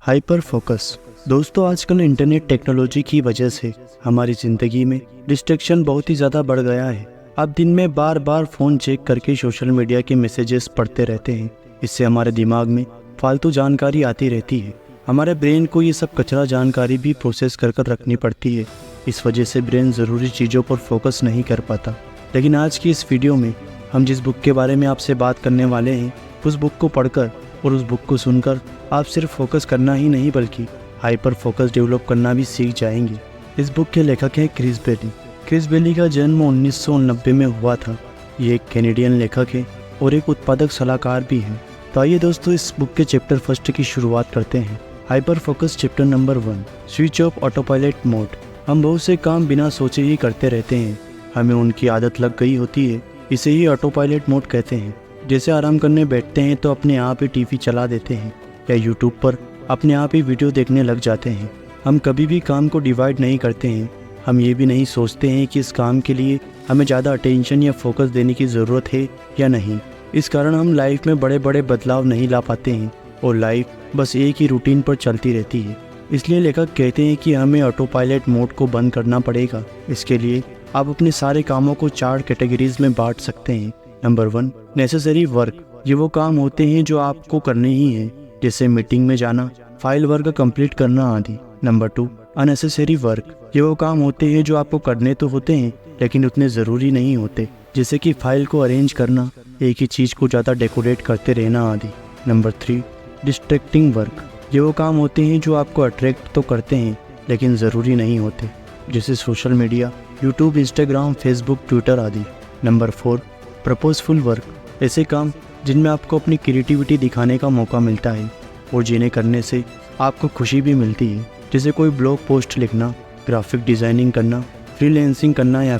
Hyper focus. दोस्तों, आजकल internet technology की वजह से हमारी ज़िंदगी में डिस्ट्रैक्शन बहुत ही ज़्यादा बढ़ गया है। आप दिन में बार बार फ़ोन चेक करके सोशल मीडिया के मैसेजेस पढ़ते रहते हैं। इससे हमारे दिमाग में फालतू जानकारी आती रहती है। हमारे ब्रेन को ये सब कचरा जानकारी भी प्रोसेस कर कर रखनी पड़ती है। इस वजह से ब्रेन ज़रूरी चीज़ों पर फोकस नहीं कर पाता। लेकिन आज की इस वीडियो में हम जिस बुक के बारे में आपसे बात करने वाले हैं, उस बुक को पढ़कर और उस बुक को सुनकर आप सिर्फ फोकस करना ही नहीं बल्कि हाइपर फोकस डेवलप करना भी सीख जाएंगे। इस बुक के लेखक हैं क्रिस बेली। क्रिस बेली का जन्म 1990 में हुआ था। ये एक कैनेडियन लेखक है और एक उत्पादक सलाहकार भी हैं। तो आइए दोस्तों, इस बुक के चैप्टर फर्स्ट की शुरुआत करते हैं। Hyper focus chapter number 1, switch off auto pilot mode. हम बहुत से काम बिना सोचे ही करते रहते हैं। हमें उनकी आदत लग गई होती है। इसे ही ऑटो पायलट मोड कहते हैं। जैसे आराम करने बैठते हैं तो अपने आप ही टीवी चला देते हैं या यूट्यूब पर अपने आप ही वीडियो देखने लग जाते हैं। हम कभी भी काम को डिवाइड नहीं करते हैं। हम ये भी नहीं सोचते हैं कि इस काम के लिए हमें ज़्यादा अटेंशन या फोकस देने की ज़रूरत है या नहीं। इस कारण हम लाइफ में बड़े बड़े बदलाव नहीं ला पाते हैं और लाइफ बस एक ही रूटीन पर चलती रहती है। इसलिए लेखक कहते हैं कि हमें ऑटो पायलट मोड को बंद करना पड़ेगा। इसके लिए आप अपने सारे कामों को 4 कैटेगरीज में बांट सकते हैं। Number 1, necessary work. ये वो काम होते हैं जो आपको करने ही हैं, जैसे मीटिंग में जाना, फाइल वर्क कंप्लीट करना आदि। Number 2, unnecessary work. ये वो काम होते हैं जो आपको करने तो होते हैं लेकिन उतने ज़रूरी नहीं होते, जैसे कि फाइल को अरेंज करना, एक ही चीज़ को ज़्यादा डेकोरेट करते रहना आदि। Number 3, distracting work. ये वो काम होते हैं जो आपको अट्रैक्ट तो करते हैं लेकिन ज़रूरी नहीं होते, जैसे social media, YouTube, Instagram, Facebook, Twitter आदि। Number 4, purposeful work. ऐसे काम जिनमें आपको अपनी क्रिएटिविटी दिखाने का मौका मिलता है और जिन्हें करने से आपको खुशी भी मिलती है, जैसे कोई ब्लॉग पोस्ट लिखना, ग्राफिक डिज़ाइनिंग करना, फ्रीलांसिंग करना या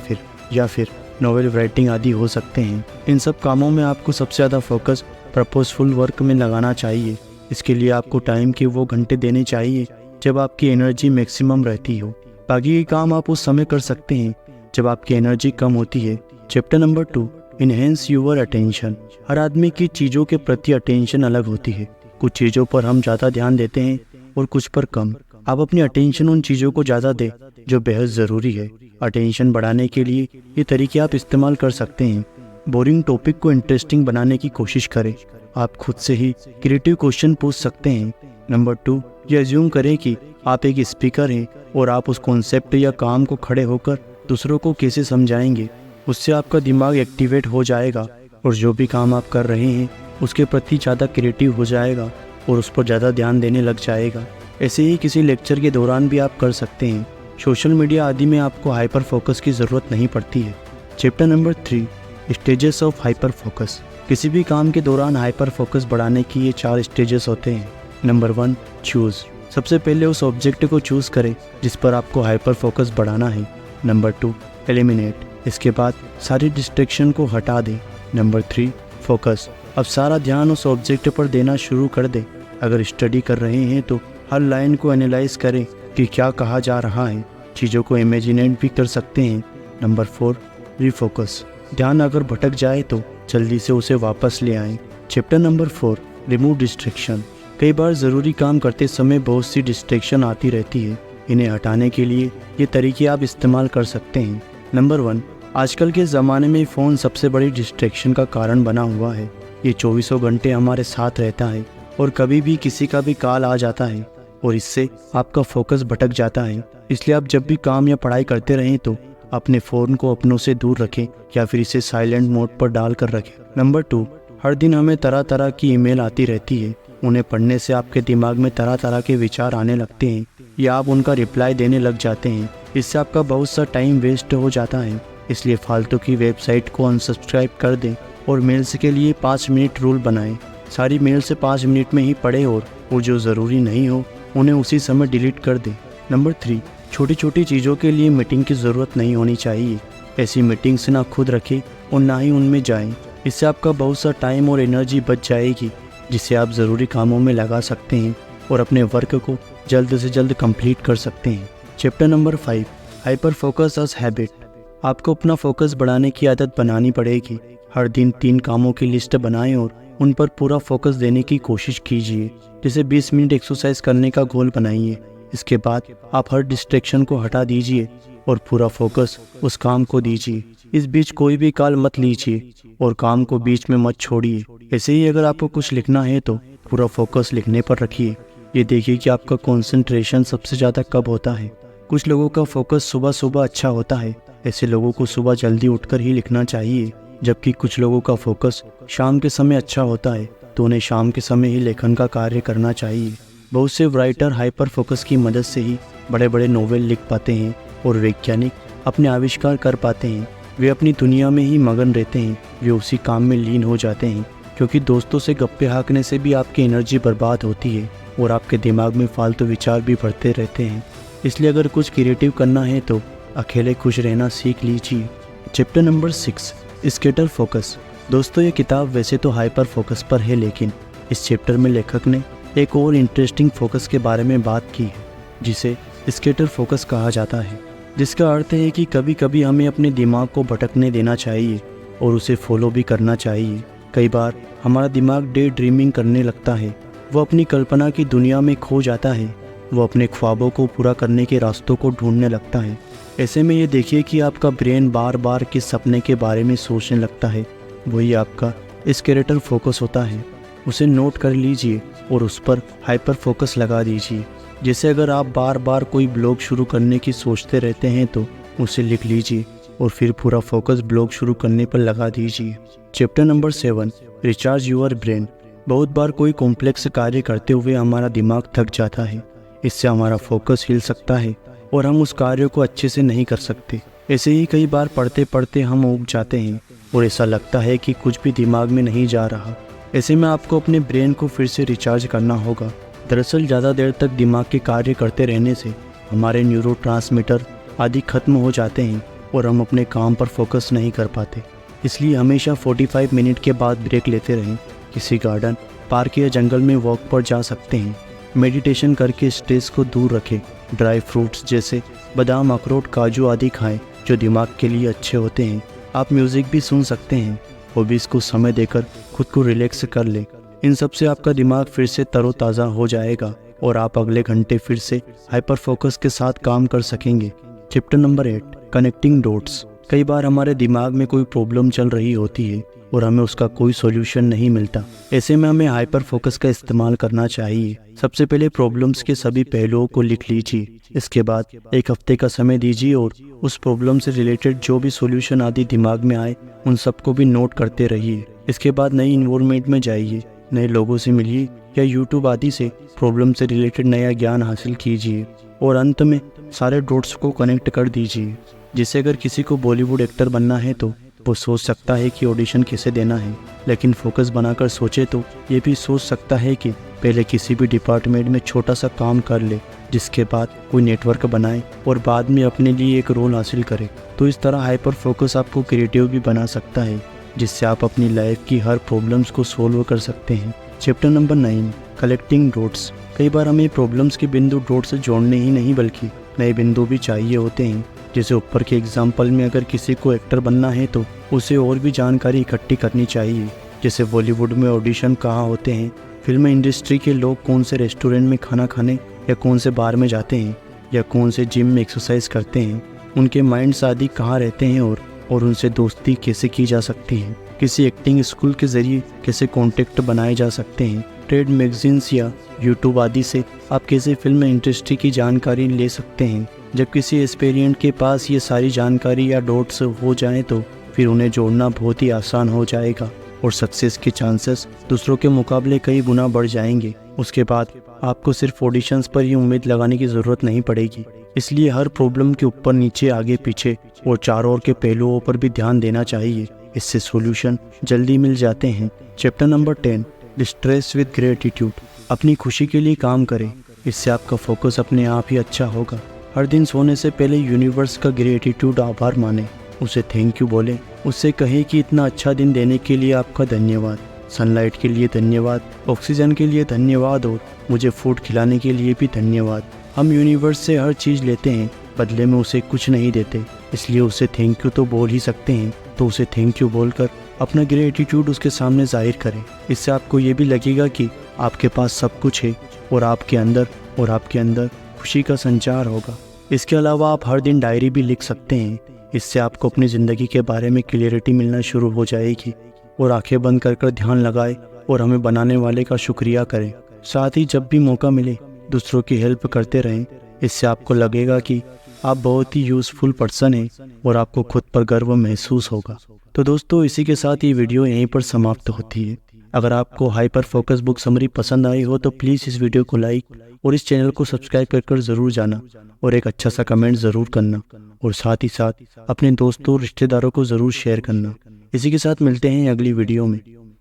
फिर नॉवेल राइटिंग आदि हो सकते हैं। इन सब कामों में आपको सबसे ज़्यादा फोकस प्रपोजफुल वर्क में लगाना चाहिए। इसके लिए आपको टाइम के वो घंटे देने चाहिए जब आपकी एनर्जी मैक्सिमम रहती हो। बाकी के काम आप उस समय कर सकते हैं जब आपकी एनर्जी कम होती है। Chapter number 2, enhance your attention. हर आदमी की चीज़ों के प्रति अटेंशन अलग होती है। कुछ चीज़ों पर हम ज़्यादा ध्यान देते हैं और कुछ पर कम। आप अपनी अटेंशन उन चीज़ों को ज़्यादा दें जो बेहद ज़रूरी है। अटेंशन बढ़ाने के लिए ये तरीके आप इस्तेमाल कर सकते हैं। बोरिंग टॉपिक को इंटरेस्टिंग बनाने की कोशिश करें। आप खुद से ही क्रिएटिव क्वेश्चन पूछ सकते हैं। नंबर 2, ये अज्यूम करें कि आप एक स्पीकर हैं और आप उस कॉन्सेप्ट या काम को खड़े होकर दूसरों को कैसे समझाएंगे। उससे आपका दिमाग एक्टिवेट हो जाएगा और जो भी काम आप कर रहे हैं उसके प्रति ज़्यादा क्रिएटिव हो जाएगा और उस पर ज़्यादा ध्यान देने लग जाएगा। ऐसे ही किसी लेक्चर के दौरान भी आप कर सकते हैं। सोशल मीडिया आदि में आपको हाइपर फोकस की ज़रूरत नहीं पड़ती है। Chapter number 3, stages of hyper focus. किसी भी काम के दौरान हाइपर फोकस बढ़ाने की ये 4 स्टेजेस होते हैं। Number 1, choose. सबसे पहले उस ऑब्जेक्ट को चूज़ करें जिस पर आपको हाइपर फोकस बढ़ाना है। Number 2, eliminate. इसके बाद सारी डिस्ट्रैक्शन को हटा दें। Number 3, focus. अब सारा ध्यान उस ऑब्जेक्ट पर देना शुरू कर दें। अगर स्टडी कर रहे हैं तो हर लाइन को एनालाइज करें कि क्या कहा जा रहा है। चीज़ों को इमेजिनेट भी कर सकते हैं। Number 4, refocus. ध्यान अगर भटक जाए तो जल्दी से उसे वापस ले आएं। Chapter number 4, remove distraction. कई बार ज़रूरी काम करते समय बहुत सी डिस्ट्रैक्शन आती रहती है। इन्हें हटाने के लिए ये तरीके आप इस्तेमाल कर सकते हैं। नंबर 1, आजकल के ज़माने में फ़ोन सबसे बड़ी डिस्ट्रैक्शन का कारण बना हुआ है। ये 24 घंटे हमारे साथ रहता है और कभी भी किसी का भी कॉल आ जाता है और इससे आपका फोकस भटक जाता है। इसलिए आप जब भी काम या पढ़ाई करते रहें तो अपने फ़ोन को अपनों से दूर रखें या फिर इसे साइलेंट मोड पर डाल कर रखें। नंबर 2, हर दिन हमें तरह तरह की ईमेल आती रहती है। उन्हें पढ़ने से आपके दिमाग में तरह तरह के विचार आने लगते हैं या आप उनका रिप्लाई देने लग जाते हैं। इससे आपका बहुत सा टाइम वेस्ट हो जाता है। इसलिए फालतू की वेबसाइट को अनसब्सक्राइब कर दें और मेल्स के लिए 5 मिनट रूल बनाएं। सारी मेल से 5 मिनट में ही पढ़ें और जो ज़रूरी नहीं हो उन्हें उसी समय डिलीट कर दें। नंबर 3, छोटी छोटी चीज़ों के लिए मीटिंग की ज़रूरत नहीं होनी चाहिए। ऐसी मीटिंग्स ना खुद रखें और ना ही उनमें जाएं। इससे आपका बहुत सा टाइम और एनर्जी बच जाएगी जिसे आप ज़रूरी कामों में लगा सकते हैं और अपने वर्क को जल्द से जल्द कंप्लीट कर सकते हैं। Chapter number 5, hyper focus as habit. आपको अपना फोकस बढ़ाने की आदत बनानी पड़ेगी। हर दिन 3 कामों की लिस्ट बनाएं और उन पर पूरा फोकस देने की कोशिश कीजिए। जैसे 20 मिनट एक्सरसाइज करने का गोल बनाइए। इसके बाद आप हर डिस्ट्रैक्शन को हटा दीजिए और पूरा फोकस उस काम को दीजिए। इस बीच कोई भी कॉल मत लीजिए और काम को बीच में मत छोड़िए। ऐसे ही अगर आपको कुछ लिखना है तो पूरा फोकस लिखने पर रखिए। ये देखिए कि आपका कंसंट्रेशन सबसे ज़्यादा कब होता है। कुछ लोगों का फोकस सुबह सुबह अच्छा होता है, ऐसे लोगों को सुबह जल्दी उठकर ही लिखना चाहिए। जबकि कुछ लोगों का फोकस शाम के समय अच्छा होता है, तो उन्हें शाम के समय ही लेखन का कार्य करना चाहिए। बहुत से राइटर हाइपर फोकस की मदद से ही बड़े बड़े नोवेल लिख पाते हैं और वैज्ञानिक अपने आविष्कार कर पाते हैं। वे अपनी दुनिया में ही मगन रहते हैं, वे उसी काम में लीन हो जाते हैं। क्योंकि दोस्तों से गप्पे हाँकने से भी आपकी एनर्जी बर्बाद होती है और आपके दिमाग में फालतू विचार भी बढ़ते रहते हैं। इसलिए अगर कुछ क्रिएटिव करना है तो अकेले खुश रहना सीख लीजिए। Chapter number 6, scatter focus. दोस्तों, ये किताब वैसे तो हाइपर फोकस पर है, लेकिन इस चैप्टर में लेखक ने एक और इंटरेस्टिंग फोकस के बारे में बात की है, जिसे स्केटर फोकस कहा जाता है। जिसका अर्थ है कि कभी कभी हमें अपने दिमाग को भटकने देना चाहिए और उसे फॉलो भी करना चाहिए। कई बार हमारा दिमाग डे ड्रीमिंग करने लगता है, वो अपनी कल्पना की दुनिया में खो जाता है, वो अपने ख्वाबों को पूरा करने के रास्तों को ढूंढने लगता है। ऐसे में ये देखिए कि आपका ब्रेन बार बार किस सपने के बारे में सोचने लगता है, वही आपका स्केलेटल फोकस होता है। उसे नोट कर लीजिए और उस पर हाइपर फोकस लगा दीजिए। जैसे अगर आप बार बार कोई ब्लॉग शुरू करने की सोचते रहते हैं तो उसे लिख लीजिए और फिर पूरा फोकस ब्लॉग शुरू करने पर लगा दीजिए। Chapter number 7, recharge your brain. बहुत बार कोई कॉम्प्लेक्स कार्य करते हुए हमारा दिमाग थक जाता है। इससे हमारा फोकस हिल सकता है और हम उस कार्य को अच्छे से नहीं कर सकते। ऐसे ही कई बार पढ़ते पढ़ते हम ऊब जाते हैं और ऐसा लगता है कि कुछ भी दिमाग में नहीं जा रहा। ऐसे में आपको अपने ब्रेन को फिर से रिचार्ज करना होगा। दरअसल ज़्यादा देर तक दिमाग के कार्य करते रहने से हमारे न्यूरोट्रांसमीटर आदि खत्म हो जाते हैं और हम अपने काम पर फोकस नहीं कर पाते। इसलिए हमेशा 45 मिनट के बाद ब्रेक लेते रहें। किसी गार्डन, पार्क या जंगल में वॉक पर जा सकते हैं। मेडिटेशन करके स्ट्रेस को दूर रखें। ड्राई फ्रूट्स जैसे बादाम, अखरोट, काजू आदि खाएं जो दिमाग के लिए अच्छे होते हैं। आप म्यूज़िक भी सुन सकते हैं। हॉबीज़ को समय देकर खुद को रिलैक्स कर लें। इन सब से आपका दिमाग फिर से तरोताज़ा हो जाएगा और आप अगले घंटे फिर से हाइपर फोकस के साथ काम कर सकेंगे। Chapter number 8, connecting dots. कई बार हमारे दिमाग में कोई प्रॉब्लम चल रही होती है और हमें उसका कोई सॉल्यूशन नहीं मिलता। ऐसे में हमें हाइपर फोकस का इस्तेमाल करना चाहिए। सबसे पहले प्रॉब्लम्स के सभी पहलुओं को लिख लीजिए। इसके बाद एक हफ्ते का समय दीजिए और उस प्रॉब्लम से रिलेटेड जो भी सॉल्यूशन आदि दिमाग में आए उन सबको भी नोट करते रहिए। इसके बाद नई इन्वायरमेंट में जाइए, नए लोगों से मिलिए या यूट्यूब आदि से प्रॉब्लम से रिलेटेड नया ज्ञान हासिल कीजिए और अंत में सारे डॉट्स को कनेक्ट कर दीजिए। जिससे अगर किसी को बॉलीवुड एक्टर बनना है तो वो सोच सकता है कि ऑडिशन कैसे देना है, लेकिन फोकस बनाकर सोचे तो ये भी सोच सकता है कि पहले किसी भी डिपार्टमेंट में छोटा सा काम कर ले, जिसके बाद कोई नेटवर्क बनाए और बाद में अपने लिए एक रोल हासिल करे। तो इस तरह हाइपर फोकस आपको क्रिएटिव भी बना सकता है, जिससे आप अपनी लाइफ की हर प्रॉब्लम्स को सोल्व कर सकते हैं। Chapter number 9, collecting dots. कई बार हमें प्रॉब्लम्स के बिंदु डॉट से जोड़ने ही नहीं बल्कि नए बिंदु भी चाहिए होते हैं। जैसे ऊपर के एग्जाम्पल में अगर किसी को एक्टर बनना है तो उसे और भी जानकारी इकट्ठी करनी चाहिए। जैसे बॉलीवुड में ऑडिशन कहाँ होते हैं, फिल्म इंडस्ट्री के लोग कौन से रेस्टोरेंट में खाना खाने या कौन से बार में जाते हैं या कौन से जिम में एक्सरसाइज करते हैं, उनके माइंड्स आदि कहाँ रहते हैं और उनसे दोस्ती कैसे की जा सकती है। किसी एक्टिंग स्कूल के ज़रिए कैसे कॉन्टेक्ट बनाए जा सकते हैं। ट्रेड मैगजीन्स या यूट्यूब आदि से आप कैसे फिल्म इंडस्ट्री की जानकारी ले सकते हैं। जब किसी एस्पिरेंट के पास ये सारी जानकारी या डॉट्स हो जाएं तो फिर उन्हें जोड़ना बहुत ही आसान हो जाएगा और सक्सेस के चांसेस दूसरों के मुकाबले कई गुना बढ़ जाएंगे। उसके बाद आपको सिर्फ ऑडिशंस पर ही उम्मीद लगाने की ज़रूरत नहीं पड़ेगी। इसलिए हर प्रॉब्लम के ऊपर, नीचे, आगे, पीछे और चारों ओर के पहलुओं पर भी ध्यान देना चाहिए। इससे सॉल्यूशन जल्दी मिल जाते हैं। Chapter number 10, distress with gratitude. अपनी खुशी के लिए काम करें, इससे आपका फोकस अपने आप ही अच्छा होगा। हर दिन सोने से पहले यूनिवर्स का ग्रेटिट्यूड आभार माने, उसे थैंक यू बोलें, उससे कहें कि इतना अच्छा दिन देने के लिए आपका धन्यवाद, सनलाइट के लिए धन्यवाद, ऑक्सीजन के लिए धन्यवाद और मुझे फूड खिलाने के लिए भी धन्यवाद। हम यूनिवर्स से हर चीज़ लेते हैं, बदले में उसे कुछ नहीं देते, इसलिए उसे थैंक यू तो बोल ही सकते हैं। तो उसे थैंक यू बोलकर अपना ग्रेटिट्यूड उसके सामने जाहिर करें। इससे आपको ये भी लगेगा कि आपके पास सब कुछ है और आपके अंदर खुशी का संचार होगा। इसके अलावा आप हर दिन डायरी भी लिख सकते हैं। इससे आपको अपनी ज़िंदगी के बारे में क्लियरिटी मिलना शुरू हो जाएगी। और आंखें बंद कर ध्यान लगाएं और हमें बनाने वाले का शुक्रिया करें। साथ ही जब भी मौका मिले दूसरों की हेल्प करते रहें। इससे आपको लगेगा कि आप बहुत ही यूज़फुल पर्सन हैं और आपको खुद पर गर्व महसूस होगा। तो दोस्तों, इसी के साथ ये वीडियो यहीं पर समाप्त होती है। अगर आपको हाइपर फोकस बुक समरी पसंद आई हो तो प्लीज़ इस वीडियो को लाइक और इस चैनल को सब्सक्राइब कर ज़रूर जाना और एक अच्छा सा कमेंट ज़रूर करना और साथ ही साथ अपने दोस्तों और रिश्तेदारों को ज़रूर शेयर करना। इसी के साथ मिलते हैं अगली वीडियो में।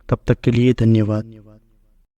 तब तक के लिए धन्यवाद।